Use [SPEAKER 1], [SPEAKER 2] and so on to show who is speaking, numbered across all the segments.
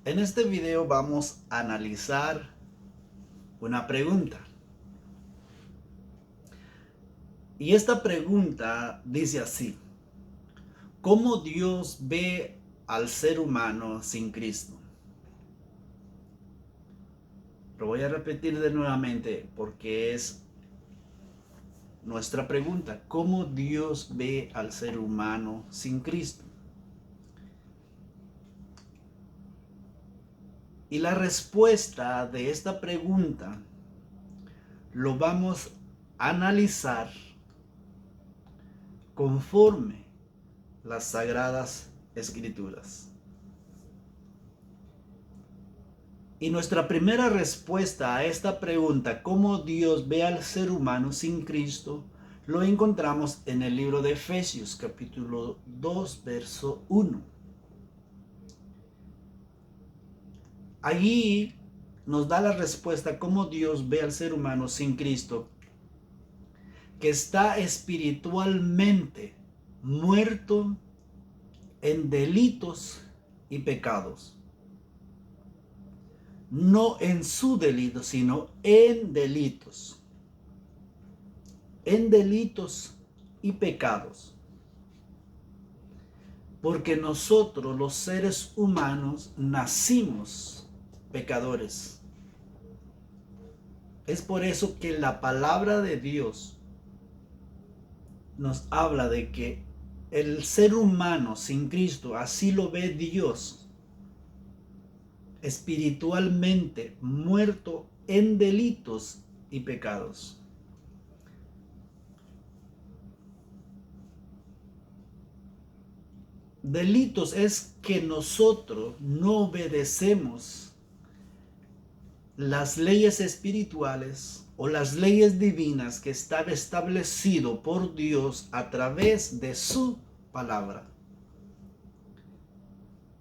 [SPEAKER 1] En este video vamos a analizar una pregunta. Y esta pregunta dice así: ¿cómo Dios ve al ser humano sin Cristo? Lo voy a repetir de nuevamente porque es nuestra pregunta. ¿Cómo Dios ve al ser humano sin Cristo? Y la respuesta de esta pregunta lo vamos a analizar conforme las Sagradas Escrituras. Y nuestra primera respuesta a esta pregunta, ¿cómo Dios ve al ser humano sin Cristo?, lo encontramos en el libro de Efesios, capítulo 2, verso 1. Allí nos da la respuesta cómo Dios ve al ser humano sin Cristo, que está espiritualmente muerto en delitos y pecados. No en su delito, sino en delitos. En delitos y pecados. Porque nosotros, los seres humanos, nacimos pecadores. Es por eso que la palabra de Dios nos habla de que el ser humano sin Cristo, así lo ve Dios, espiritualmente muerto en delitos y pecados. Delitos es que nosotros no obedecemos las leyes espirituales o las leyes divinas que están establecido por Dios a través de su palabra.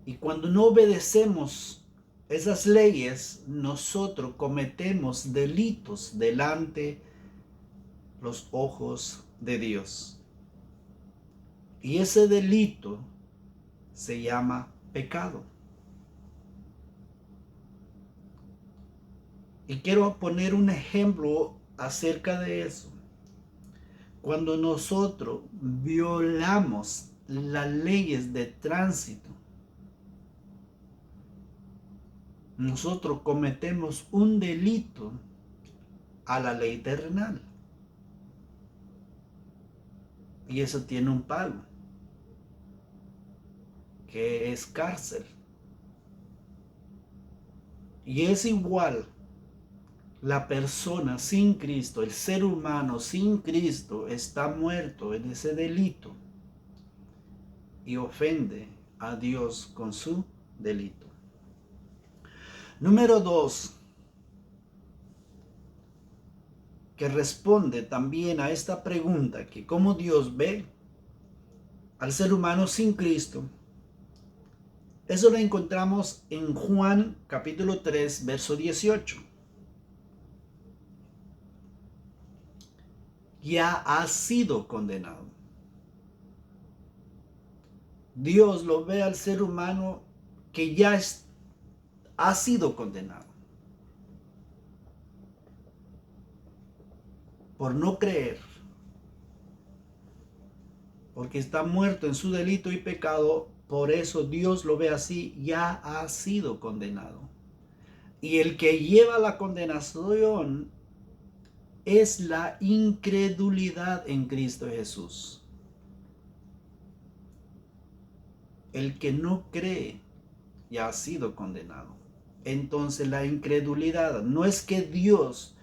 [SPEAKER 1] Y cuando no obedecemos esas leyes, nosotros cometemos delitos delante los ojos de Dios. Y ese delito se llama pecado. Y quiero poner un ejemplo acerca de eso. Cuando nosotros violamos las leyes de tránsito, nosotros cometemos un delito a la ley terrenal. Y eso tiene un pago, que es cárcel. Y es igual la persona sin Cristo, el ser humano sin Cristo está muerto en ese delito y ofende a Dios con su delito. Número 2, que responde también a esta pregunta, que cómo Dios ve al ser humano sin Cristo. Eso lo encontramos en Juan capítulo 3, verso 18. Ya ha sido condenado. Dios lo ve al ser humano que ya ha sido condenado por no creer, porque está muerto en su delito y pecado. Por eso Dios lo ve así, ya ha sido condenado. Y el que lleva la condenación es la incredulidad en Cristo Jesús. El que no cree ya ha sido condenado. Entonces la incredulidad no es que Dios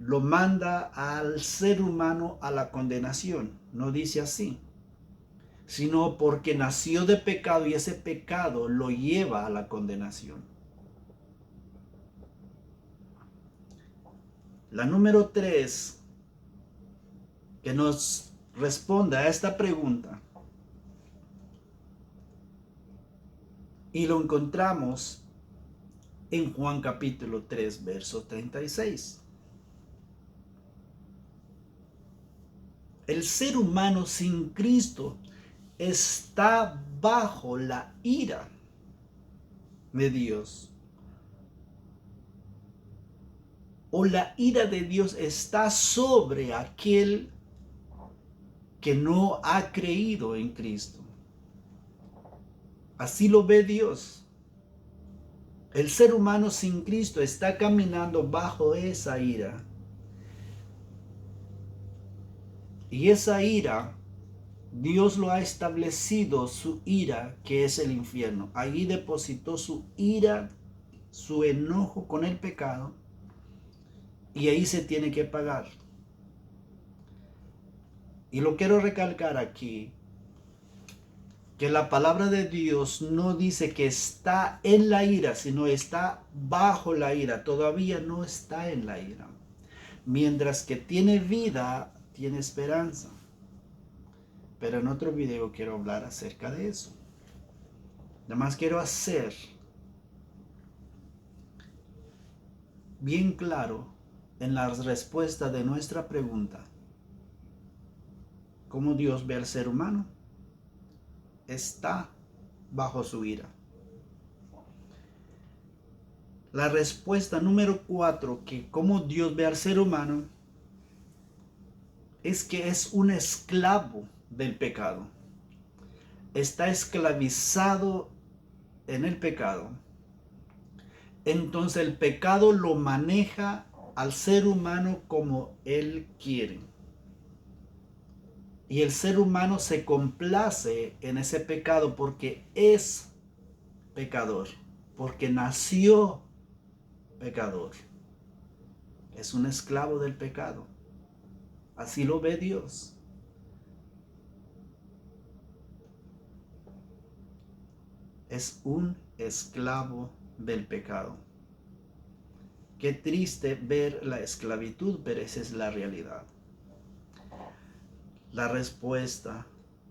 [SPEAKER 1] lo manda al ser humano a la condenación, no dice así, sino porque nació de pecado y ese pecado lo lleva a la condenación. La número 3 que nos responde a esta pregunta, y lo encontramos en Juan capítulo 3, verso 36. El ser humano sin Cristo está bajo la ira de Dios o la ira de Dios está sobre aquel que no ha creído en Cristo. Así lo ve Dios. El ser humano sin Cristo está caminando bajo esa ira. Y esa ira, Dios lo ha establecido, su ira, que es el infierno. Allí depositó su ira, su enojo con el pecado, y ahí se tiene que pagar. Y lo quiero recalcar aquí, que la palabra de Dios no dice que está en la ira, sino está bajo la ira. Todavía no está en la ira. Mientras que tiene vida, tiene esperanza. Pero en otro video quiero hablar acerca de eso. Además quiero hacer bien claro en la respuesta de nuestra pregunta, ¿cómo Dios ve al ser humano? Está bajo su ira. La respuesta número 4, que cómo Dios ve al ser humano, es que es un esclavo del pecado. Está esclavizado en el pecado. Entonces el pecado lo maneja al ser humano como él quiere. Y el ser humano se complace en ese pecado porque es pecador, porque nació pecador. Es un esclavo del pecado. Así lo ve Dios. Es un esclavo del pecado. Qué triste ver la esclavitud, pero esa es la realidad. La respuesta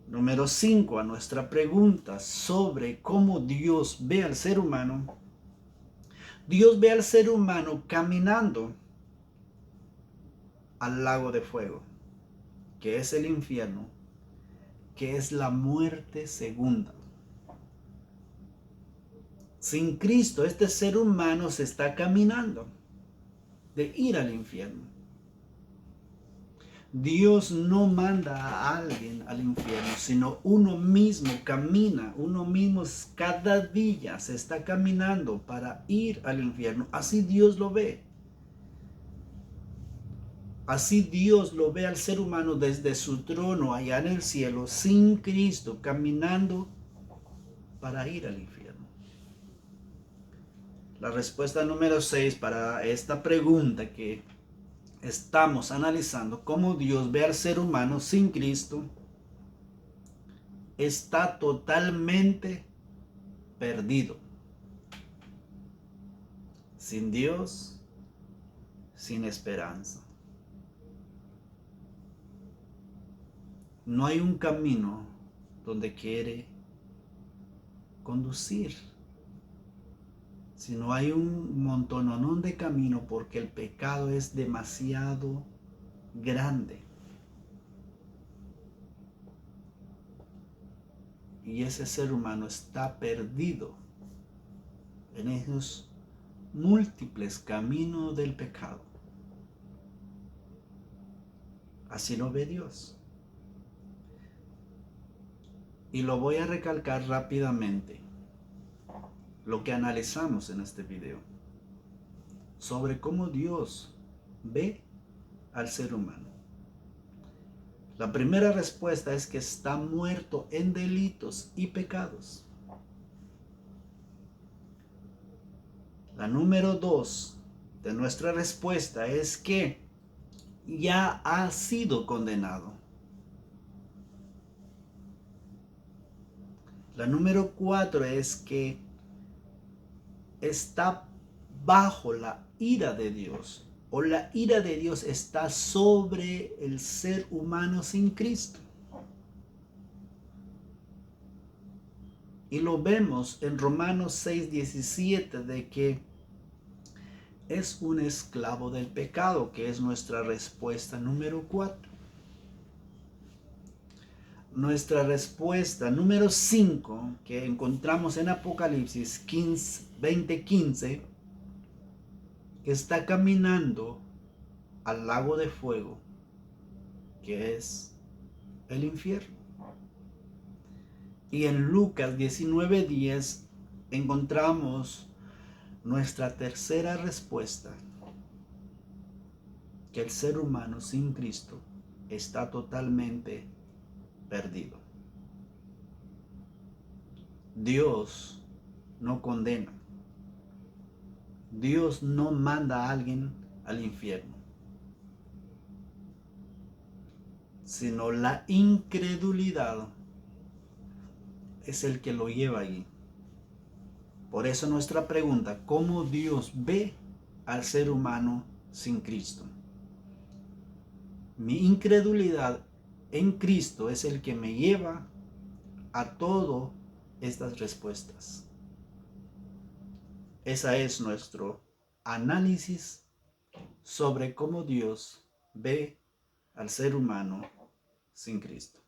[SPEAKER 1] número 5 a nuestra pregunta sobre cómo Dios ve al ser humano. Dios ve al ser humano caminando al lago de fuego, que es el infierno, que es la muerte segunda. Sin Cristo, este ser humano se está caminando de ir al infierno. Dios no manda a alguien al infierno, sino uno mismo camina, uno mismo cada día se está caminando para ir al infierno. Así Dios lo ve. Así Dios lo ve al ser humano desde su trono allá en el cielo, sin Cristo, caminando para ir al infierno. La respuesta número 6 para esta pregunta que estamos analizando, cómo Dios ve al ser humano sin Cristo, está totalmente perdido. Sin Dios, sin esperanza. No hay un camino donde quiere conducir, sino hay un montononón de camino porque el pecado es demasiado grande. Y ese ser humano está perdido en esos múltiples caminos del pecado. Así lo ve Dios. Y lo voy a recalcar rápidamente, lo que analizamos en este video, sobre cómo Dios ve al ser humano. La primera respuesta es que está muerto en delitos y pecados. La número 2 de nuestra respuesta es que ya ha sido condenado. La número 4 es que está bajo la ira de Dios, o la ira de Dios está sobre el ser humano sin Cristo. Y lo vemos en Romanos 6:17 de que es un esclavo del pecado, que es nuestra respuesta número 4. nuestra respuesta número 5 que encontramos en Apocalipsis 20:15, que está caminando al lago de fuego, que es el infierno. Y en Lucas 19:10 encontramos nuestra tercera respuesta, que el ser humano sin Cristo está totalmente perdido. Dios no condena. Dios no manda a alguien al infierno, sino la incredulidad es el que lo lleva allí. Por eso nuestra pregunta: ¿cómo Dios ve al ser humano sin Cristo? Mi incredulidad en Cristo es el que me lleva a todas estas respuestas. Esa es nuestro análisis sobre cómo Dios ve al ser humano sin Cristo.